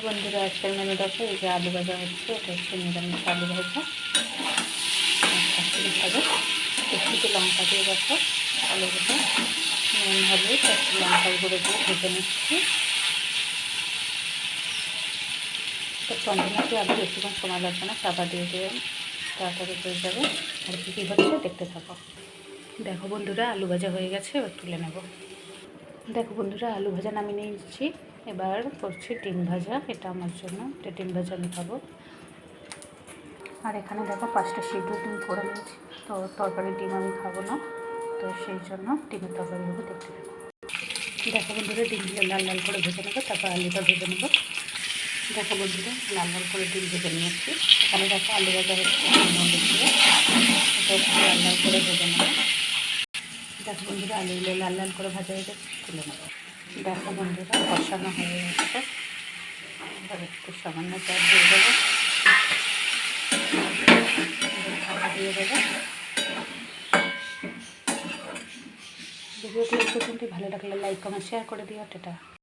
বন্ধুরা, আজকের মেনু দেখো, এই যে আলু ভাজা হচ্ছে, এটা হচ্ছে নিরামিষ আলু ভাজা। কাশ্মীরি ভাজা একটু লঙ্কা দিয়ে দেখো আলুগুলো নুন হলুদ একটু লঙ্কার গুঁড়ো দিয়ে ভেজে নিচ্ছি। তো কন্টিনিউসলি আলু বেশিক্ষণ সময় লাগবে না, চাপা দিয়ে দিয়ে তাড়াতাড়ি হয়ে যাবে। আর কী কী হচ্ছে দেখতে থাকো। দেখো বন্ধুরা, আলু ভাজা হয়ে গেছে, এবার তুলে নেব। দেখো বন্ধুরা, আলু ভাজা নামিয়ে নিয়েছি। এবার করছি ডিম ভাজা, এটা আমার জন্য, এটা ডিম ভাজা আমি খাবো। আর এখানে দেখো 5টা সিদ্ধ ডিম করে নিয়েছি। তো তরকারি ডিম আমি খাবো না, তো সেই জন্য ডিমের তরকারিগুলো দেখতে থাকো। দেখো বন্ধুরা, ডিমগুলো লাল লাল করে ভেজে নেবো, তারপর আলুটা ভেজে নেবো। দেখো বন্ধুরা, লাল লাল করে ডিম ভেজে নিয়েছি। এখানে দেখো আলু ভাজা হচ্ছে, এটা একটু লাল লাল করে ভেজে নেবো। দেখো বন্ধুরা, আলুগুলো লাল লাল করে ভাজা হয়ে গেছে, তুলে নেবো। দেখো বন্ধুরা, কষানো হয়ে গেছে। এবার একটু সামান্য চাল দিয়ে দেবো, ঢাকা দিয়ে দেবো। ভিডিওটি এই পর্যন্তই। ভালো লাগলে লাইক কমেন্ট শেয়ার করে দিও। টাটা।